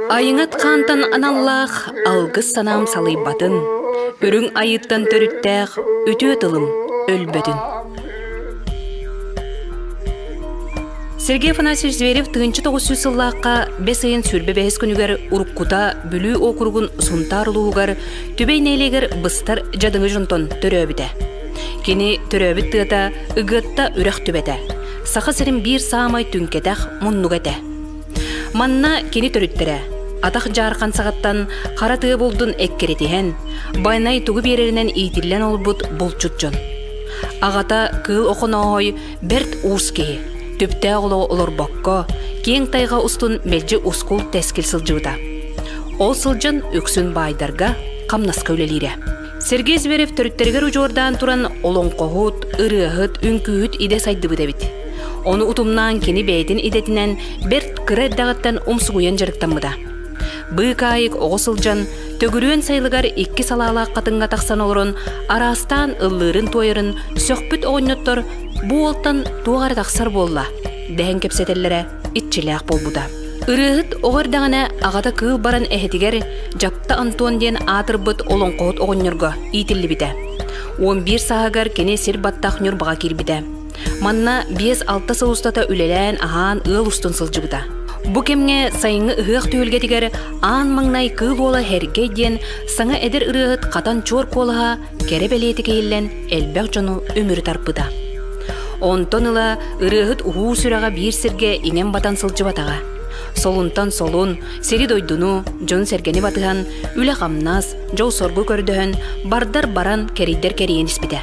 Айыңат қантан аналлах алгыс санам салайбатын, үрің айыттан төріттәқ өтө тылым өлбөтін. Сергей Афанасьевич Зверев 1900-лаққа 5 айын сүрбе бәйіз күнігер ұрыққута бүлі округун сунтарлуғығар түбейнейлегер бұстар жадыңы жонтон төрөбіді. Кені төрөбіт тұғыта ұғытта үрақ түбеті. Сақы сірін бір саамай түнкетәқ мұннуғеті. Манна кені төріттірі. Атақ жарқан сағаттан қаратығы болдың әккеретіген, байнай тұғы берерінен ейтілен олбұд бұлчут жон. Ағата кыл оқына ой берт ұскейі. Түпті оғылы олар баққа, кең тайға ұстын мәлжі ұскул тәскіл сылжыда. Ол сылжын өксін байдарға қамнасқа өлелері. Сергей Зверев түріттергер ұжордан тұран олың қоғыт, ұрығыт, үнкүйіт иде сайды бұда біт. Оны ұтымнан кені бәйдін идетінен берт кірәддағыттан ұмсығуен жарықтан бұда. Бұйық айық оғы сылжан, төгіруен сайлығар 2 салалақ қатынға тақсан олырын, арастан ұллырын тойырын, сөқпіт оғынеттор бұ олтан туғар тақсар болла. Дән кепсетелері итчіләқ бол бұда. Үрігіт оғырдағына ағата кыл баран әхетігер жапта Антон ден атыр бұд олың қоғыт оғыннырға итілі біді. 11 сағығар кене сер баттақ нүр баға кел біді. Манна 5-6 сылыстата үлелән аған ұл ұстын сылжы бұда. Бұ кемге сайыңы ұғық түйілге тегер аң маңнай кыл олы әрге ден саңа әдір ұрығыт қатан чор қолыға кәрі бәлеті кейілен әлбәқ жону өмірі тарпыда. Онтон ұла ұрығыт ұғу сүраға бір сірге инен батан сылжы батаға. Солунтан солун, сері дойдуну, жон сәргені батыған, үлі қамнас, жол соргу көрдіғын, бардар баран кәрейдер кәрейен іспіді.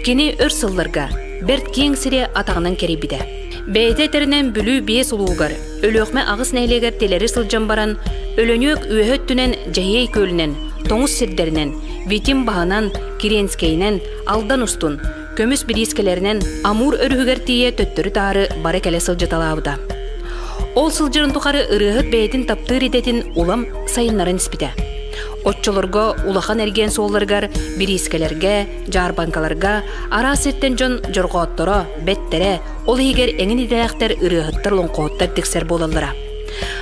Кені өр сылларға, берт кең сірі атағынан кәрей біді. Бәйті бүлі бие сұлуғар, өліқме ағыс нәйлегер телері сылжан баран, өлөнек үйәт түнен жайей көлінен, тоңыз сірдерінен, витим бағынан, киренскейінен, алдан ұстын, көміс бірискелерінен, амур өрігер тие төттірі тары бары кәлі сылжаталауыда. Ол сылжырын тұқары ұрығыт бәйтін таптыр ететін улам сайынларын іспіді. Отчолорго улахан әрген солларгар, бірискелерге, жарбанкаларга, арас еттен жон жорғаттыра, бәттері, ол егер әңін иделәқтер ұрығыттар лоңқоттар тексер болалыра.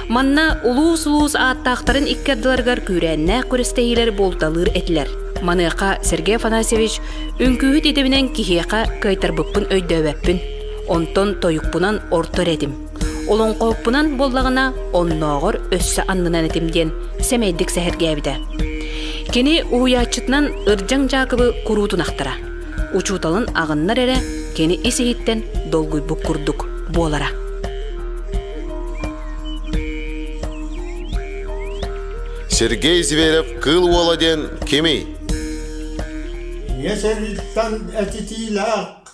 Манна улуус-улуус аттақтарын иккерділаргар күрәннә көрістейілер болдалыр әтілер. Маныға Сергей Афанасьевич үнкүйіт едемінен кихеқа кайтар бұппын өйдөбәппін. Онтон тойықпынан ортыр едім. Олон қоқпынан боллағына оннағыр өссі аннынан етімден сәмейдік сәхерге әбіді. Кені уячытынан ыржаң жақыбы күрутын ақтыра. Учуталын ағыннар әрі кені есейіттен долгуй бұқ күрдік болара. Сергей Зверев кыл оладен кемей? Есерілттан әтетейлақ,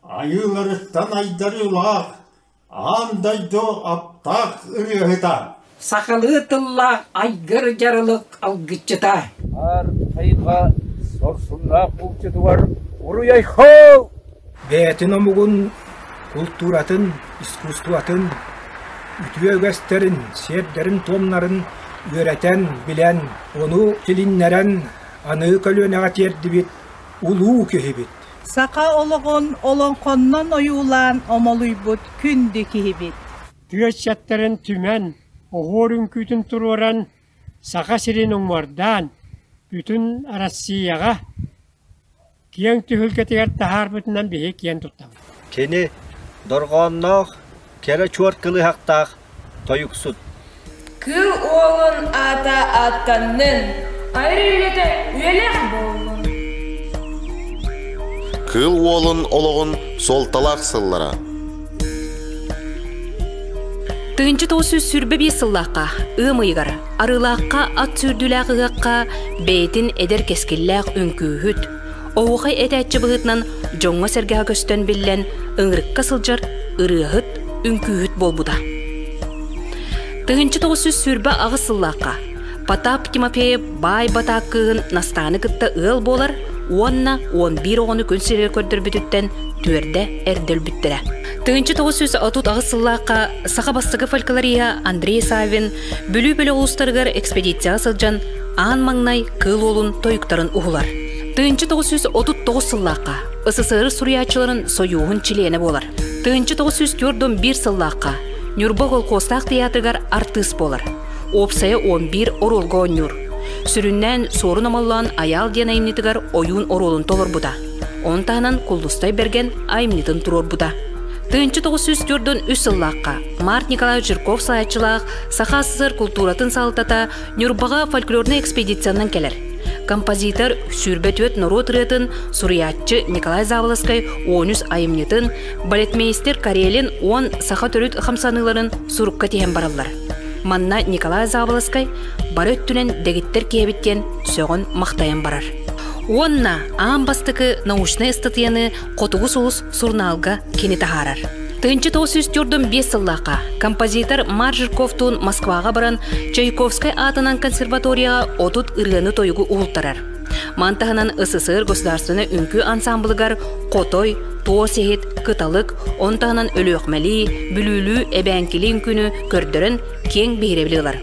айыларыттан айдарылақ, андайдо аптақ ұрығыта. Сақалы тыллақ айгыр жарылық алғытчыта. Ар тайға сорсынлақ бұлчыты бар ұры яйхау. Бәтін омығын, культуратын, искусстватын, үтіе өгәстерін, сердерін томнарын өретен білен, оны тіліннерін аны көлөнеға терді бет, ұлу көхі бет. Сақа олығын олонқоннан ойулан омолуй бұд күнді кехі бет. Түйетшаттарын түмен, оғырын күтін тұроран, сақа сирен оңмардан, бүтін Россияға кең түхілкетігер тахар бүтінен бейе кен тұттам. Кені дорғаннақ, кәрі чуар кылы хақтақ, тойықсуд. Кыл олын ата аттаннын, айры үйлеті үйелек болын. Кыл олын олығын солталақ сыллара. Тыынчы тоғысыз сүрбі бей сыллаққа, ұмыйғар, арылаққа ат сүрділәқ ұғаққа бәйтін әдер кескілләқ үнкүйіт. Оғықай әтәтчі бұғытнан жоңға сәрге көстен білен ұңырыққа сылжар ұрығыт үнкүйіт болбуда. Тыынчы тоғысыз сүрбі ағы сыллаққа, Потап Тимофеев бай батаққығын настаны күтті ұл болар, Уанна 11 оғыны көнсерер көрдір бүтіттен түрді әрділ бүттірі. Тыынчы 930 ағысыллаққа сақа бастығы фольклория Андрей Савин бүлі-бүлі ұлыстарғар экспедиция сылжан аң маңнай кыл олын тойықтарын ұғылар. Тыынчы 939 сыллаққа СССР суриячыларын союғын чилені болар. Тыынчы 941 сыллаққа Нюрбогол Костақ театргар артыс болар. опсая 11 оролга оннур. Сүрүннән сорун амаллан аял ден аймнитыгар oyun оролун толор буда. Он тағынан куллустай берген аймнитын турор буда. 1904 үсіллаққа Март Николай Жирков сайатчылақ Саха СССР культуратын салтата Нюрбаға фольклорны экспедициянан келер. Композитор Сүрбет народ рытын, суриятчы Николай Заволоскай 13 айымнетін, балетмейстер Карелин 10 Саха төрүт хамсаныларын сурукка теген баралар. Манна Николай Заволоскай бары өттінен дегіттер кебіткен сөғын мақтайын барар. Онна амбастыкы научный статьяны котугу соус сурналга кені тахарар. 1905 сыллақа композитор Маржирковтун Москваға баран Чайковскай атынан консерваторияға отут ырғаны тойгу уғылтарар. Мантағынан СССР государственный үнкі ансамблыгар Котой, Туосехет, Кыталык, онтағынан өліөқмәли, бүлүлі, әбәнкелін күні көрдірін кең бейревлілар.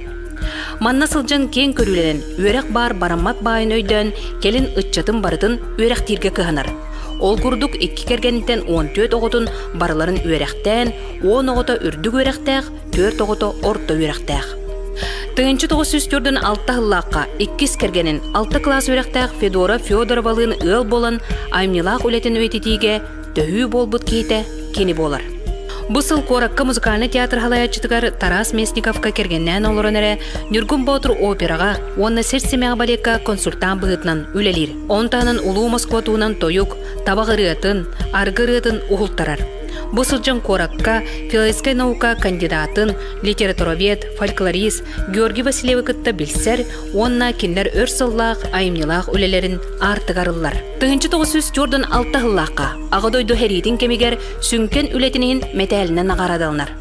Манна сылжан кең көрілен, өрек бар бараммат байын өйден, келін ұтчатын барытын өрек тирге кығанар. Ол күрдік 2 кергенітен 14 оғытын барыларын өректен, 10 оғыта үрдік өректәқ, 4 оғыта орта өректәқ. 1904-ден 6 ғыллаққа 2 кергенін 6 класс өректәқ Федора Федоровалын ыл болын аймнилақ үлетін өйтетіге төхі болбыт кейті кені болар. Бұсыл коракка музыкальный театр халаячытыгар Тарас Местниковка кергеннен олырын әрі Нюргун Ботур операға, онна серсемеға балекка консультан бұғытнан үлелер. Онтанын улу Москва туынан тойук, табағырытын, арғырытын ұғылтарар. Бұсылжан коракка филологическая наука кандидатын, литературовед, фольклорист Георгий Васильевы кытта білсер, онна кенлер өрсыллақ, айымнилақ үлелерін артығарылар. 1904-ден 6 ғыллаққа ағадойды хәретін кемегер сүнкен үлетінен метәлінен ағарадалынар.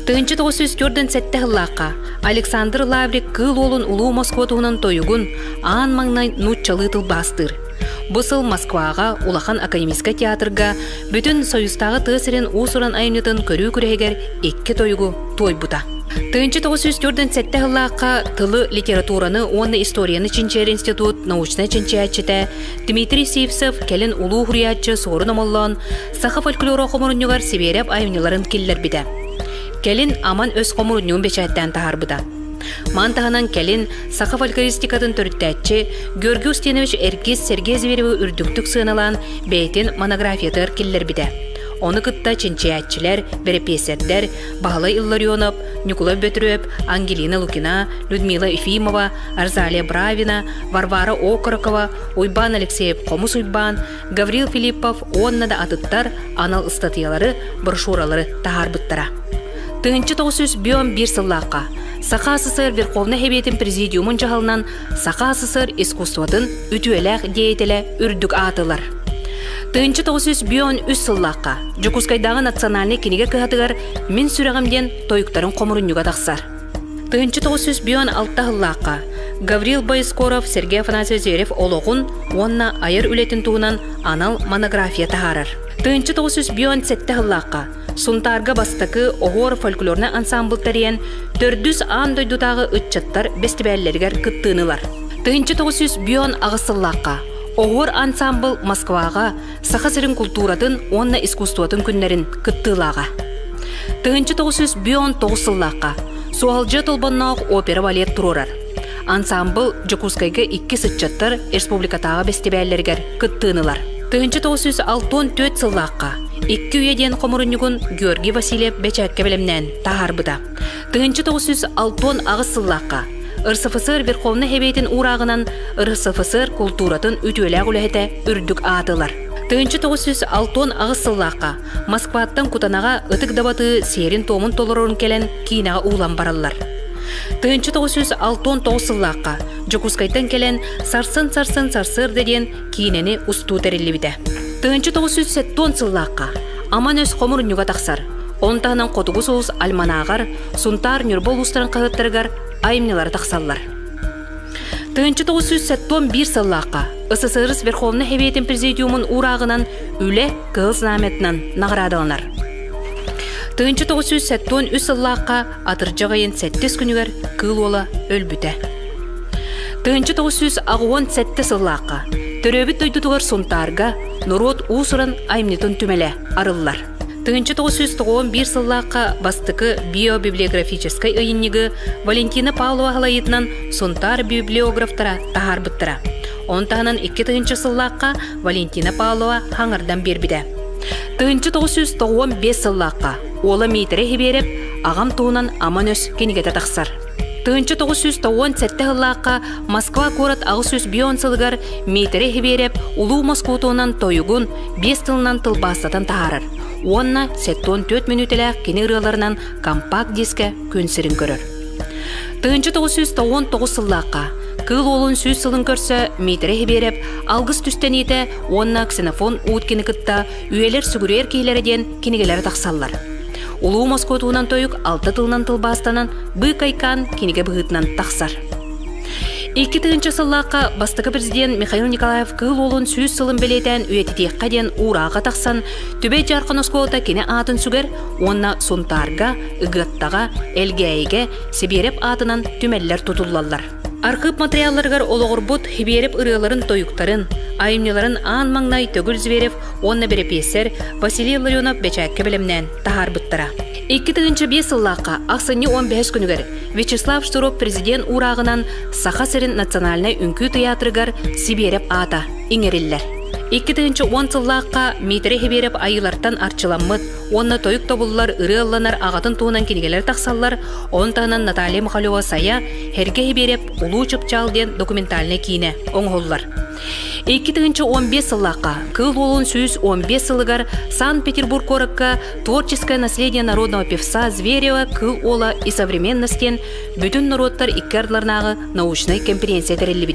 1904-ден 7 ғыллаққа Александр Лаврик кыл олын улу Москва туынан тойугун аан маңнай нутчалы бастыр. Бұсыл Москваға, Улахан академическа театрға, бүтін союзтағы тысырын усыран айынытын көрі күрегер 2 тойгу той бұта. 1904-ден 7 ғыллаққа тылы литератураны, онны историяны Чинчер институт, научный чинчиятчыта, Дмитрий Сивцев, келін улу хуриятчы сорын амаллан, Саха фольклоры қомырынығар Сибереп айыныларын келлер біді. Келін аман өз қомырынығын бечәттен тахар бұда. Мантағынан келін Саха фольклористикатын төрттәтчі Георгий Устинович Эркис Сергей Зверевы үрдіктік сыналан бәйтін монографиятыр келлер біді. Оны кытта чинчиятчылар, берепесердер, Бағала Илларионов, Николай Бөтірөп, Ангелина Лукина, Людмила Ефимова, Арзалия Бравина, Варвара Окорокова, Уйбан Алексеев Комус Уйбан, Гаврил Филиппов, оннада атыттар, анал статьялары, брошюралары тахар бұттара. 1901 сыллаққа Саха СССР Верховный Хебетін Президиумын жағалынан Саха СССР искусстватын үтуеләқ дейтелі үрдік атылар. 1903 сыллаққа Жокускайдағы национальный кенеге кығатығар мен сүрәғімден тойықтарын қомырын юға тақсар. 1906 ғыллаққа Гаврил Байскоров Сергей Афанасьевич Зверев олығын онна айыр үлетін туынан анал монография тағарар. 1907 ғыллаққа Сунтарга бастакы оғор фольклорны ансамбл тариян 400 ан дойдутағы үтчаттар бестібәллергер кыттынылар. 1907 ағысыллаққа оғор ансамбл Москваға Саха сырын культуратын, онна искусстватын күннерін кыттылаға. 1909 сыллаққа Суалжы толбаннақ опера балет тұрорар. Ансамбл Жокускайга 2 сытчаттар республикатағы бестібәллергер кыттынылар. 1964 сыллаққа 2 үйеден қомырынығын Георгий Васильев бәчәкке білімнен тағар бұда. 1906 ағыз сыллаққа РСФСР Верховный Хебетін урағынан РСФСР культуратын үтуеләг үләхеті үрдік атылар. 1906 ағыз сыллаққа Москваттан Кутанаға ұтық дабаты серін томын толырын келен кейінаға улан баралар. 1906 сыллаққа Жокускайтан келен сарсын деген кейінені ұсту тәрелі біді. 1907 сыллаққа аман өз қомыр нүға тақсар. Онтағынан қотығыз олыс альманағар, сунтар нүрбол ұстарын қағыттырғар айымнелары тақсалар. 1971 сыллаққа СССР Верховный Хебетін Президиумын урағынан үлі қығыз наметінен нағырадыланар. 1973 сыллаққа атыржағайын 7 күнігер қыл ола өлбіті. 1917 сыллаққа төрөбіт дойдутығыр сунтарға народ усырын айымнетін түмелі арылылар. Тыгынчы 991 сыллаққа бастықы биобиблиографическай ыйыннығы Валентина Павлова халайытынан сонтар библиографтара тахар бұттыра. Онтағынан 2 тыгынчы сыллаққа Валентина Павлова хаңырдан бербіді. Тыгынчы 995 сыллаққа ола мейтері хеберіп, ағам туынан аман өс кенігеті тақсар. Тыгынчы 997 сыллаққа Москва город ағысөз бион сылғар мейтері хеберіп, Улуу Москва туынан тойығын 5 тылынан тылбастатын тахарыр. Онна 84 минутеләк кені ұрыларынан компакт диске көнсірін көрір. Тыгынчы 999 сыллаққа кыл олын сөз сылын көрсі мейтері беріп, алғыз түстен еті онна ксенофон уыткені кытта үйелер сүгірер кейлерден кенегелері тақсаллар. Улуу Москва туынан тойық 6 тылынан тылбастанан бұй кайкан кенеге бұғытынан тақсар. 2 тыгынчы сыллаққа бастығы президент Михаил Николаев кыл олын сөз сылын белетен үйететеққа ден ұраға тақсан, төбе жарқын осколта кені атын сүгер, онна сонтарға, ұғыттаға, әлгәйге, себереп атынан түмәлілер тұтылалар. Архив материалларғар олығыр бұд хибереп ұрыларын тойықтарын, айымнеларын аң маңнай төгіл зверев, онна берепесер Василий Ларионов бәчәкке білімнен тахар бұттыра. 2 тыгынчы 5 сыллаққа ақсыны 15 күнігер Вячеслав Штуров президент урағынан Саха-Сырин национальный үнкі театрыгар Сибереп ата иңериллер. 2 тыгынчы 10 сыллаққа мейтері хебереп айылартан арчыламмыд, онна тойық тобылылар ырылланар ағатын туынан кенегелер тақсаллар, онтағынан Наталья Михалева сая herge хебереп улуу чыпчалден документальный кейіне оңғоллар. 2 тыгынчы 15 сыллаққа кыл олын сөз 15 сылыгар Санкт-Петербург коракка творческое наследие народного певца Зверева кыл ола и современностен бүтін народтар иккарларнағы научный конференция тәрелі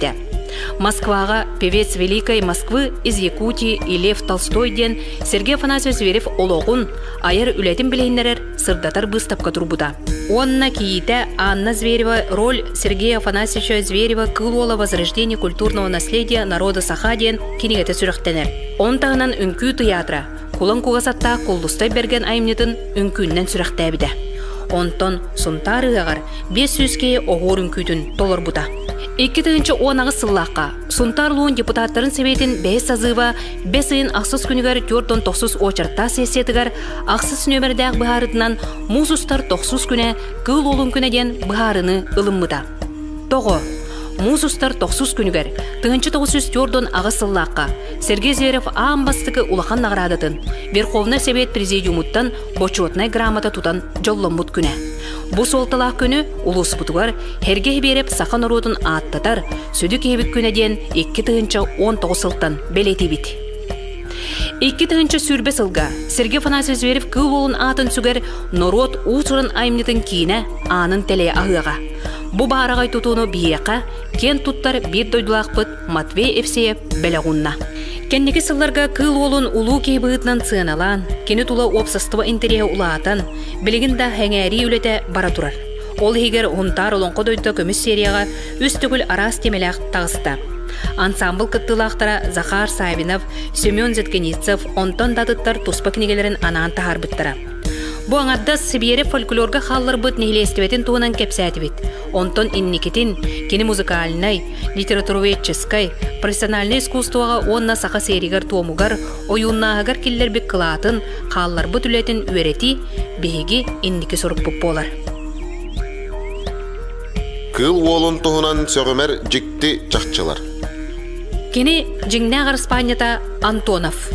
Москваға певец Великой Москвы из Якутии и Лев Толстой ден Сергей Афанасьевич Зверев олоғын айыр үлетін білейнерер сырдатар бұстапқа тұрбуда. Онна киите Анна Зверева роль Сергея Афанасьевича Зверева кыл ола возрождение культурного наследия народа Саха ден кенегеті сүріқтенер. Онтағынан үнкі театра кулан куғасатта кулдустай берген айымнетін үнкүннен сүріқтәбіді. Онтон сұнтарығағар 500-ке оғыр үнкүтін толыр бұда. 2 тыгынчы 10 сыллаққа Сұнтарлуын депутаттарын себетін 5 сазыва 5 айын ақсыз күнігер 4-9 очарта сессетігер ақсыз нөмірдәқ бұхарытынан музустар 9 күне кыл олын күнеден бұхарыны ылыммыда. Тоғы, музустар 9 күнігер тыгынчы 904 ағы сыллаққа Сергей Зверев амбастықы улахан нағырадытын Верховный Совет Президиумуттан почетный грамота тутан жолломбут күне. Бұ солталақ күні улус бұтығар herge беріп сақан ұрудын аттатар сөдік ебік күнеден 2 тыгынчы 19 сылтан белеті бит. 2 тыгынчы сүрбе сылға Сергей Афанасьевич Зверев кыл олын атын сүгер народ ұсырын айымнетін кейіне анын тәле ағыға. Бұ бағарағай тұтуыны бейеқа кен тұттар бір дойдылақ бұд Матвей Евсеев бәліғынна. Кеннеки сылларга кыл олын улуу кейбыытынан сыаналан, кені тула опсастыва интереге улаатан, білігін да хәңәри үлете бара турар. Ол хигер ғунтар олонқо дойда көміс серияға үстігіл арас темеләқ тағыста. Ансамбл кыттылақтара Захар Савинов, Семен Зеткеницев, онтон дадыттар туспа книгелерін анан тахар бұттара. Бұ аңадда Сибире фольклорга халлар бұд нехилестебетін туынан кепсәті бит. Онтон инникетин, кені музыкальный, литературоведческой, профессиональный искусствоға онна сақа серигар туомугар, ойуннағығар келлер бек қылатын, халлар бұд үлетін өрети, бейгі инники сұрып бұп болар. Кыл олын тұғынан сөғімер жікті жақчылар. Кені жіңнәғар Испанията Антонов.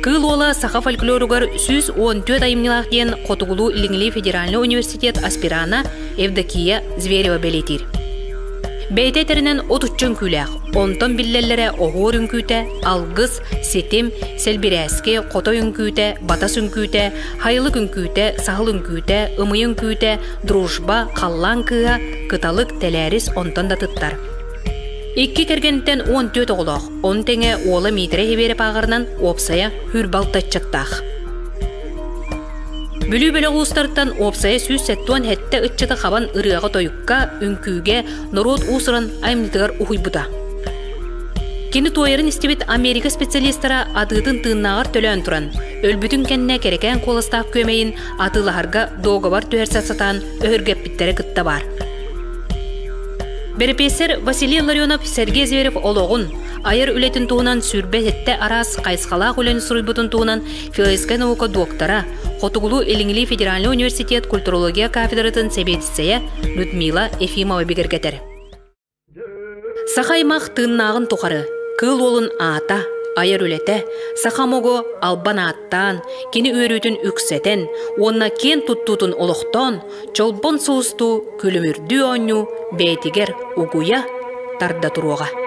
Кыл ола саха фольклоругар сүз 14 айымнилақ ден Қотуғылу Илиңли Федеральный университет аспирана Евдокия Зверева белетир. Бәйтерінен 33 күләқ, онтон биллелләре оғыр үнкүйті, алғыз, сетем, сәлбірәске, қотой үнкүйті, батас үнкүйті, хайлық үнкүйті, сағыл үнкүйті, ымы үнкүйті, дружба, қаллан кыға, кыталық тәләріс онтон да тұттар. 2 кергенттен 14 оғылақ, 10 тәңе олы мейтірі хебері пағырынан опсая хүрбалтатчаттақ. Бүлі-бүлі ғуыстарыттан опсая сүз сәттуан хәтті үтчіті қабан ұрыға тойыққа, үнкүйге, нұрот ұсырын аймнетігар ұхуй бұда. Кені тойырын істебет Америка специалистара атыдың тыңнағар төлән тұран, өлбүтін кәнне керекән қолыстақ көмейін атылағарға доғавар түйерсат сатан өһіргәп біттері күтті бар. Берепесер Василий Ларионов Сергей Зверев ологун, айыр үлетін туынан сүрбететті арас қайсқалақ үлен сұруйбутын туынан философия наука доктора, Хотугулу Элингли Федеральный университет культурология кафедратын себетісея Людмила Ефимова бігіргетер. Сақаймақ тыннағын тұқары, кыл олын ата, айыр үлеті, сақамого албан аттан, кені өрітін үксетен, онна кен тұттутын олықтан, чолбон соғысту күлімірді оңю бәйтігер угуя тарда тұруға.